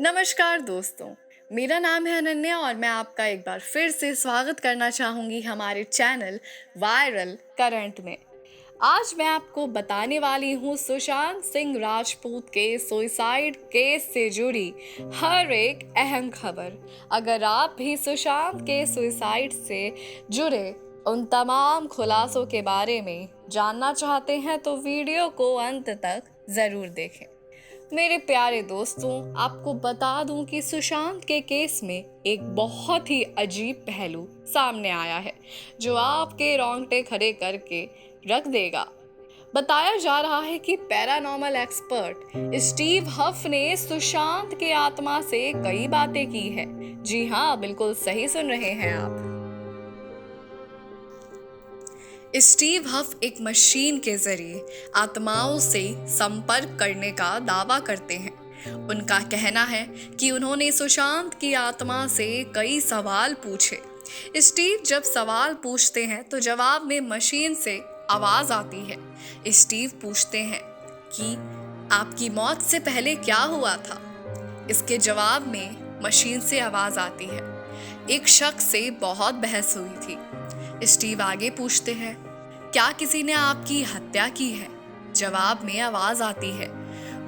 नमस्कार दोस्तों, मेरा नाम है अनन्या और मैं आपका एक बार फिर से स्वागत करना चाहूँगी हमारे चैनल वायरल करंट में। आज मैं आपको बताने वाली हूँ सुशांत सिंह राजपूत के सुसाइड केस से जुड़ी हर एक अहम खबर। अगर आप भी सुशांत के सुसाइड से जुड़े उन तमाम खुलासों के बारे में जानना चाहते हैं तो वीडियो को अंत तक ज़रूर देखें। मेरे प्यारे दोस्तों, आपको बता दूं कि सुशांत के केस में एक बहुत ही अजीब पहलू सामने आया है जो आपके रोंगटे खड़े करके रख देगा। बताया जा रहा है कि पैरानॉर्मल एक्सपर्ट स्टीव हफ ने सुशांत के आत्मा से कई बातें की है। जी हाँ, बिल्कुल सही सुन रहे हैं आप। स्टीव हफ एक मशीन के जरिए आत्माओं से संपर्क करने का दावा करते हैं। उनका कहना है कि उन्होंने सुशांत की आत्मा से कई सवाल पूछे। स्टीव जब सवाल पूछते हैं तो जवाब में मशीन से आवाज आती है। स्टीव पूछते हैं कि आपकी मौत से पहले क्या हुआ था। इसके जवाब में मशीन से आवाज आती है। एक शख्स से बहुत बहस हुई थी। स्टीव आगे पूछते हैं, क्या किसी ने आपकी हत्या की है। जवाब में आवाज आती है,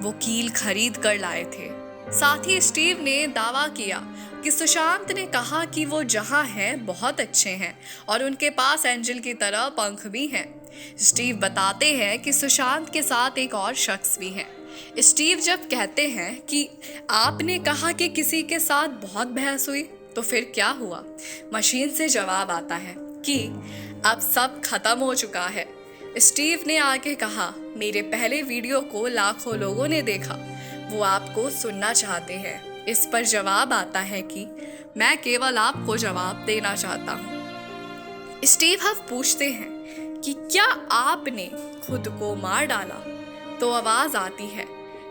वो कील खरीद कर लाए थे। साथ ही स्टीव ने दावा किया कि सुशांत ने कहा कि वो जहां हैं बहुत अच्छे हैं और उनके पास एंजल की तरह पंख भी हैं। स्टीव बताते हैं कि सुशांत के साथ एक और शख्स भी है। स्टीव जब कहते हैं कि आपने कहा कि किसी के साथ बहुत बहस हुई, तो फिर क्या हुआ। मशीन से जवाब आता है कि अब सब खत्म हो चुका है। स्टीव ने आगे कहा, मेरे पहले वीडियो को लाखों लोगों ने देखा, वो आपको सुनना चाहते हैं। इस पर जवाब आता है कि मैं केवल आपको जवाब देना चाहता हूँ। स्टीव हफ पूछते हैं कि क्या आपने खुद को मार डाला। तो आवाज आती है,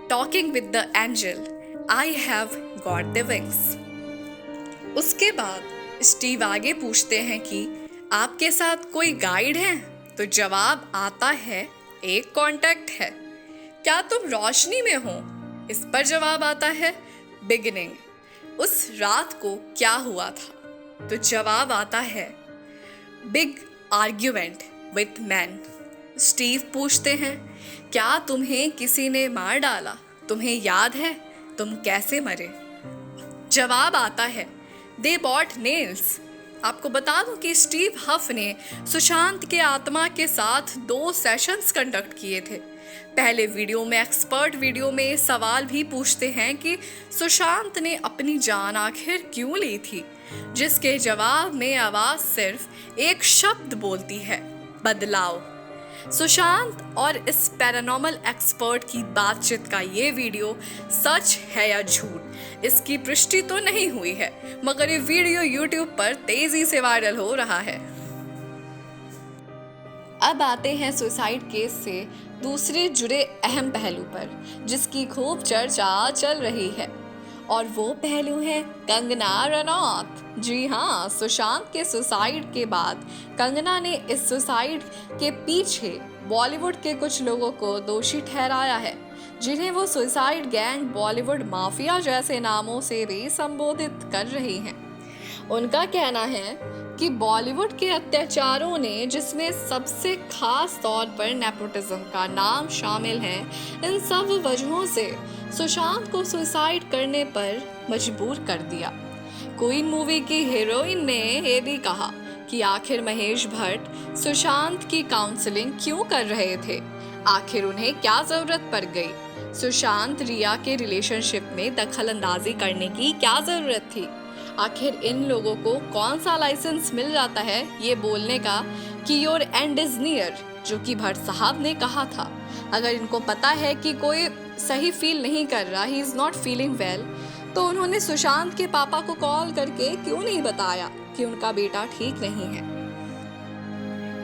talking with the angel, I have got the wings. उसके बाद स्टीव आगे पूछते हैं कि आपके साथ कोई गाइड है। तो जवाब आता है, एक कांटेक्ट है। क्या तुम रोशनी में हो। इस पर जवाब आता है, बिगिनिंग। उस रात को क्या हुआ था। तो जवाब आता है, big argument with man. Steve पूछते हैं, क्या तुम्हें किसी ने मार डाला। तुम्हें याद है तुम कैसे मरे। जवाब आता है, दे बॉट नेल्स। आपको बता दूं कि स्टीव हफ ने सुशांत के आत्मा के साथ 2 सेशंस कंडक्ट किए थे। पहले वीडियो में एक्सपर्ट वीडियो में सवाल भी पूछते हैं कि सुशांत ने अपनी जान आखिर क्यों ली थी, जिसके जवाब में आवाज सिर्फ एक शब्द बोलती है, बदलाव। सुशांत और इस पैरानॉर्मल एक्सपर्ट की बातचीत का ये वीडियो सच है या झूठ, इसकी पुष्टि तो नहीं हुई है, मगर ये वीडियो YouTube पर तेजी से वायरल हो रहा है। अब आते हैं सुसाइड केस से दूसरे जुड़े अहम पहलू पर, जिसकी खूब चर्चा चल रही है, और वो पहलू है कंगना रनौत। जी हाँ, सुशांत के सुसाइड के बाद कंगना ने इस सुसाइड के पीछे बॉलीवुड के कुछ लोगों को दोषी ठहराया है, जिन्हें वो सुसाइड गैंग, बॉलीवुड माफिया जैसे नामों से भी संबोधित कर रही हैं। उनका कहना है कि बॉलीवुड के अत्याचारों ने, जिसमें सबसे खास तौर पर नेपोटिज्म का नाम शामिल है, इन सब वजहों से सुशांत को सुसाइड करने पर मजबूर कर दिया। क्वीन मूवी की हीरोइन ने ये भी कहा कि आखिर महेश भट्ट सुशांत की काउंसलिंग क्यों कर रहे थे। आखिर उन्हें क्या जरूरत पड़ गई। सुशांत रिया के रिलेशनशिप में दखल अंदाजी करने की क्या जरूरत थी। आखिर इन लोगों को कौन सा लाइसेंस मिल जाता है ये बोलने का कि योर एंड इज नियर, जो कि भट्ट साहब ने कहा था। अगर इनको पता है कि कोई सही फील नहीं कर रहा, he is not feeling well, तो उन्होंने सुशांत के पापा को कॉल करके क्यों नहीं बताया कि उनका बेटा ठीक नहीं है।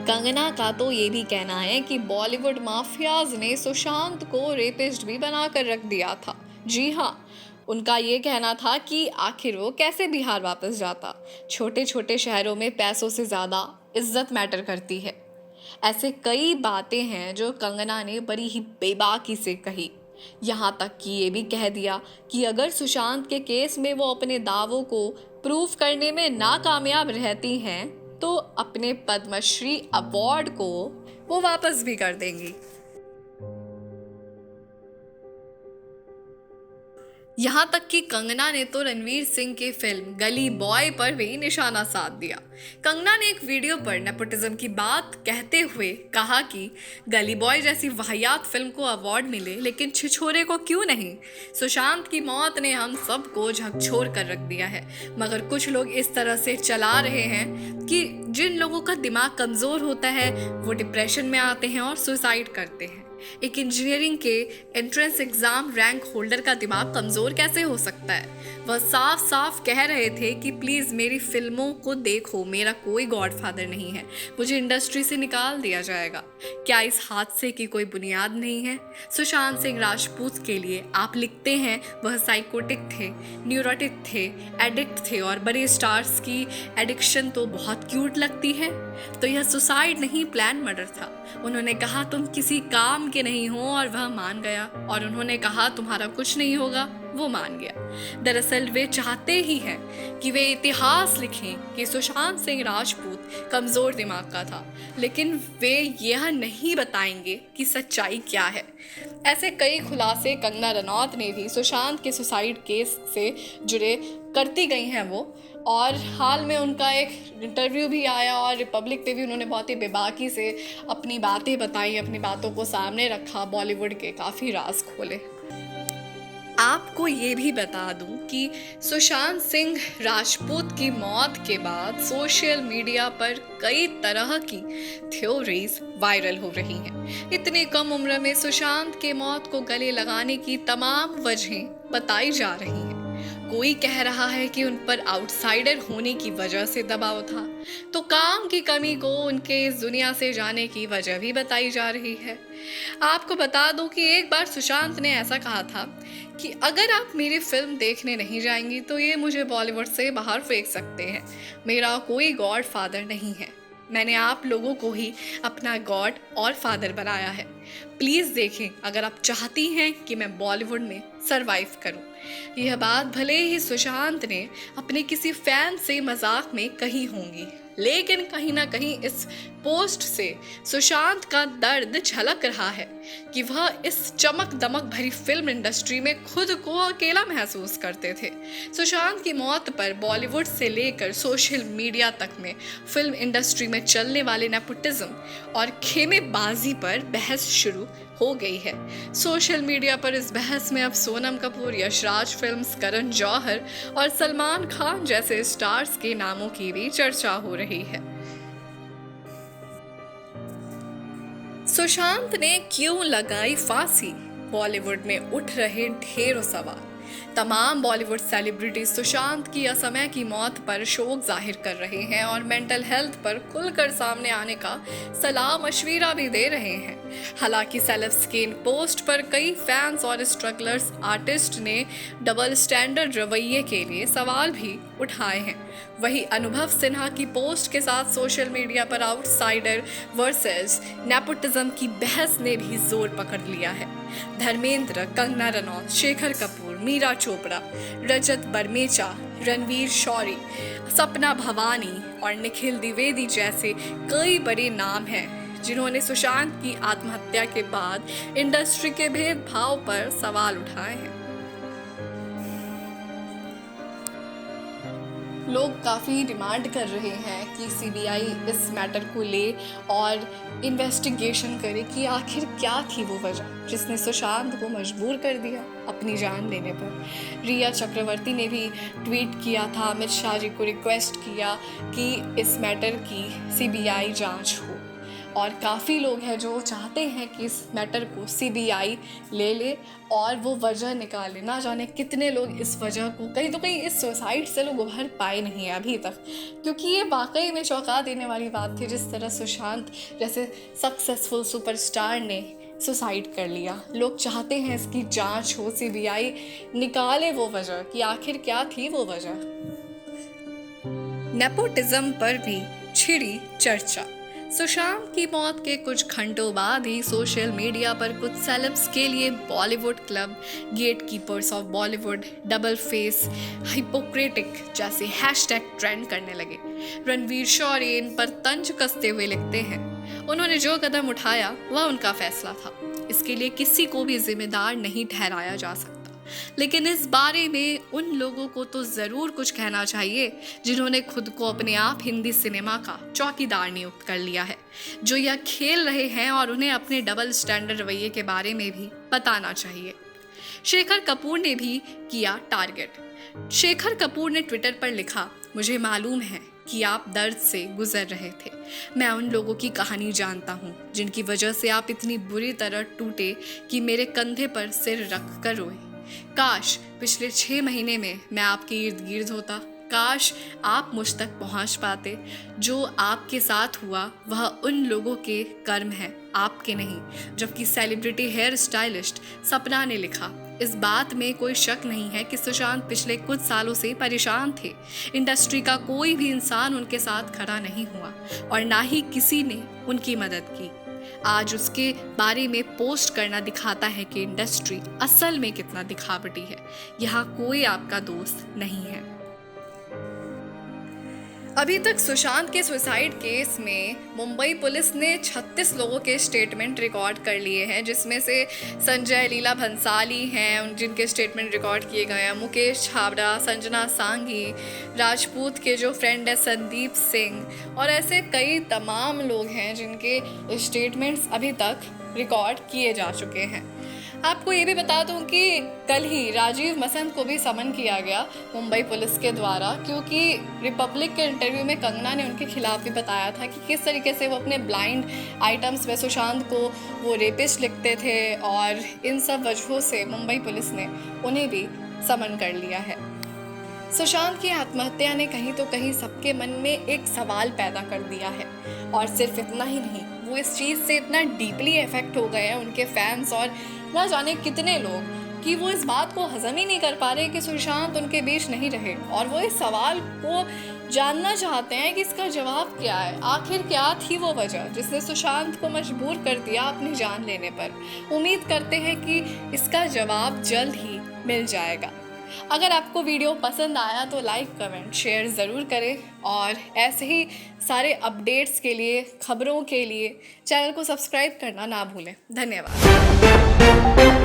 कंगना का तो ये भी कहना है कि बॉलीवुड माफियाज ने सुशांत को रेपिस्ट भी बनाकर रख दिया था। जी हाँ, उनका ये कहना था कि आखिर वो कैसे बिहार वापस जाता। छोटे छोटे शहरों में पैसों से ज़्यादा इज्जत मैटर करती है। ऐसे कई बातें हैं जो कंगना ने बड़ी ही बेबाकी से कही। यहाँ तक कि ये भी कह दिया कि अगर सुशांत के केस में वो अपने दावों को प्रूव करने में नाकामयाब रहती हैं तो अपने पद्मश्री अवार्ड को वो वापस भी कर देंगी। यहाँ तक कि कंगना ने तो रणवीर सिंह के फिल्म गली बॉय पर भी निशाना साध दिया। कंगना ने एक वीडियो पर नेपोटिज्म की बात कहते हुए कहा कि गली बॉय जैसी वाहियात फिल्म को अवार्ड मिले लेकिन छिछोरे को क्यों नहीं। सुशांत की मौत ने हम सबको झकझोर कर रख दिया है, मगर कुछ लोग इस तरह से चला रहे हैं कि जिन लोगों का दिमाग कमज़ोर होता है वो डिप्रेशन में आते हैं और सुसाइड करते हैं। एक इंजीनियरिंग के एंट्रेंस एग्जाम रैंक होल्डर का दिमाग कमज़ोर कैसे हो सकता है। वह साफ साफ कह रहे थे कि प्लीज़ मेरी फिल्मों को देखो, मेरा कोई गॉडफादर नहीं है, मुझे इंडस्ट्री से निकाल दिया जाएगा। क्या इस हादसे की कोई बुनियाद नहीं है? सुशांत सिंह राजपूत के लिए आप लिखते हैं वह साइकोटिक थे, न्यूरोटिक थे, एडिक्ट थे और बड़े स्टार्स की एडिक्शन तो बहुत क्यूट लगती है। तो यह सुसाइड नहीं, प्लान मर्डर था। उन्होंने कहा तुम किसी काम के नहीं हो और वह मान गया, और उन्होंने कहा तुम्हारा कुछ नहीं होगा, वो मान गया। दरअसल वे चाहते ही हैं कि वे इतिहास लिखें कि सुशांत सिंह राजपूत कमज़ोर दिमाग का था, लेकिन वे यह नहीं बताएंगे कि सच्चाई क्या है। ऐसे कई खुलासे कंगना रनौत ने भी सुशांत के सुसाइड केस से जुड़े करती गई हैं वो, और हाल में उनका एक इंटरव्यू भी आया और रिपब्लिक पे भी उन्होंने बहुत ही बेबाकी से अपनी बातें बताई, अपनी बातों को सामने रखा, बॉलीवुड के काफ़ी राज खोले। आपको ये भी बता दूं कि सुशांत सिंह राजपूत की मौत के बाद सोशल मीडिया पर कई तरह की थ्योरीज वायरल हो रही हैं। इतनी कम उम्र में सुशांत के मौत को गले लगाने की तमाम वजहें बताई जा रही हैं। कोई कह रहा है कि उन पर आउटसाइडर होने की वजह से दबाव था, तो काम की कमी को उनके इस दुनिया से जाने की वजह भी बताई जा रही है। आपको बता दूं कि एक बार सुशांत ने ऐसा कहा था कि अगर आप मेरी फिल्म देखने नहीं जाएंगी तो ये मुझे बॉलीवुड से बाहर फेंक सकते हैं, मेरा कोई गॉड फादर नहीं है, मैंने आप लोगों को ही अपना गॉड और फादर बनाया है। प्लीज़ देखें अगर आप चाहती हैं कि मैं बॉलीवुड में सरवाइव करूं। यह बात भले ही सुशांत ने अपने किसी फैन से मजाक में कही होंगी, लेकिन कहीं ना कहीं इस पोस्ट से सुशांत का दर्द झलक रहा है कि वह इस चमक दमक भरी फिल्म इंडस्ट्री में खुद को अकेला महसूस करते थे। सुशांत की मौत पर बॉलीवुड से लेकर सोशल मीडिया तक में फिल्म इंडस्ट्री में चलने वाले नेपोटिज्म और खेमेबाजी पर बहस शुरू हो गई है। सोशल मीडिया पर इस बहस में अब सोनम कपूर, यशराज फिल्म्स, करण जौहर और सलमान खान जैसे स्टार्स के नामों की भी चर्चा हो रही है। सुशांत ने क्यों लगाई फांसी? बॉलीवुड में उठ रहे ढेरों सवाल। तमाम बॉलीवुड सेलिब्रिटीज सुशांत की असमय की मौत पर शोक जाहिर कर रहे हैं और मेंटल हेल्थ पर खुलकर सामने आने का सलाह मशविरा भी दे रहे हैं। हालांकि सेल्फ स्कैन पोस्ट पर कई फैंस और स्ट्रगलर्स आर्टिस्ट ने डबल स्टैंडर्ड रवैये के लिए सवाल भी उठाए हैं। वही अनुभव सिन्हा की पोस्ट के साथ सोशल मीडिया पर आउटसाइडर वर्सेस नेपोटिज्म की बहस ने भी जोर पकड़ लिया है। धर्मेंद्र, कंगना रनौत, शेखर कपूर, मीरा चोपड़ा, रजत बरमेचा, रणवीर शौरी, सपना भवानी और निखिल द्विवेदी जैसे कई बड़े नाम हैं जिन्होंने सुशांत की आत्महत्या के बाद इंडस्ट्री के भेदभाव पर सवाल उठाए हैं। लोग काफ़ी डिमांड कर रहे हैं कि सीबीआई इस मैटर को ले और इन्वेस्टिगेशन करे कि आखिर क्या थी वो वजह जिसने सुशांत को मजबूर कर दिया अपनी जान लेने पर। रिया चक्रवर्ती ने भी ट्वीट किया था, अमित शाह जी को रिक्वेस्ट किया कि इस मैटर की सीबीआई जांच हो, और काफ़ी लोग हैं जो चाहते हैं कि इस मैटर को सीबीआई ले ले और वो वजह निकाले। ना जाने कितने लोग इस वजह को, कहीं तो कहीं इस सुसाइड से लोग उभर पाए नहीं है अभी तक, क्योंकि ये वाकई में चौंका देने वाली बात थी जिस तरह सुशांत जैसे सक्सेसफुल सुपरस्टार ने सुसाइड कर लिया। लोग चाहते हैं इसकी जांच हो, सीबीआई निकाले वो वजह कि आखिर क्या थी वो वजह। नेपोटिज्म पर भी छिड़ी चर्चा। सुशांत की मौत के कुछ घंटों बाद ही सोशल मीडिया पर कुछ सेलेब्स के लिए Bollywood club, gatekeepers of Bollywood, double face, hypocritic जैसे हैशटैग ट्रेंड करने लगे। रणवीर शौर्य इन पर तंज कसते हुए लिखते हैं, उन्होंने जो कदम उठाया वह उनका फैसला था, इसके लिए किसी को भी जिम्मेदार नहीं ठहराया जा सकता। लेकिन इस बारे में उन लोगों को तो जरूर कुछ कहना चाहिए जिन्होंने खुद को अपने आप हिंदी सिनेमा का चौकीदार नियुक्त कर लिया है, जो यह खेल रहे हैं, और उन्हें अपने डबल स्टैंडर्ड रवैये के बारे में भी बताना चाहिए। शेखर कपूर ने भी किया टारगेट। शेखर कपूर ने ट्विटर पर लिखा, मुझे मालूम है कि आप दर्द से गुजर रहे थे। मैं उन लोगों की कहानी जानता हूँ जिनकी वजह से आप इतनी बुरी तरह टूटे कि मेरे कंधे पर सिर रख कर रोए। काश पिछले 6 महीने में मैं आपके इर्द गिर्द होता, काश आप मुझ तक पहुंच पाते। जो आपके साथ हुआ वह उन लोगों के कर्म है, आपके नहीं। जबकि सेलिब्रिटी हेयर स्टाइलिस्ट सपना ने लिखा, इस बात में कोई शक नहीं है कि सुशांत पिछले कुछ सालों से परेशान थे। इंडस्ट्री का कोई भी इंसान उनके साथ खड़ा नहीं हुआ और ना ही किसी ने उनकी मदद की। आज उसके बारे में पोस्ट करना दिखाता है कि इंडस्ट्री असल में कितना दिखावटी है। यहाँ कोई आपका दोस्त नहीं है। अभी तक सुशांत के सुसाइड केस में मुंबई पुलिस ने 36 लोगों के स्टेटमेंट रिकॉर्ड कर लिए हैं, जिसमें से संजय लीला भंसाली हैं जिनके स्टेटमेंट रिकॉर्ड किए गए हैं, मुकेश छाबड़ा, संजना सांघी, राजपूत के जो फ्रेंड है संदीप सिंह, और ऐसे कई तमाम लोग हैं जिनके स्टेटमेंट्स अभी तक रिकॉर्ड किए जा चुके हैं। आपको ये भी बता दूं कि कल ही राजीव मसंद को भी समन किया गया मुंबई पुलिस के द्वारा, क्योंकि रिपब्लिक के इंटरव्यू में कंगना ने उनके खिलाफ भी बताया था कि किस तरीके से वो अपने ब्लाइंड आइटम्स में सुशांत को वो रेपिस्ट लिखते थे, और इन सब वजहों से मुंबई पुलिस ने उन्हें भी समन कर लिया है। सुशांत की आत्महत्या ने कहीं तो कहीं सबके मन में एक सवाल पैदा कर दिया है, और सिर्फ इतना ही नहीं, वो इस चीज़ से इतना डीपली इफेक्ट हो गए हैं उनके फैंस और ना जाने कितने लोग कि वो इस बात को हजम ही नहीं कर पा रहे कि सुशांत उनके बीच नहीं रहे, और वो इस सवाल को जानना चाहते हैं कि इसका जवाब क्या है। आखिर क्या थी वो वजह जिसने सुशांत को मजबूर कर दिया अपनी जान लेने पर। उम्मीद करते हैं कि इसका जवाब जल्द ही मिल जाएगा। अगर आपको वीडियो पसंद आया तो लाइक, कमेंट, शेयर ज़रूर करें, और ऐसे ही सारे अपडेट्स के लिए, खबरों के लिए चैनल को सब्सक्राइब करना ना भूलें। धन्यवाद।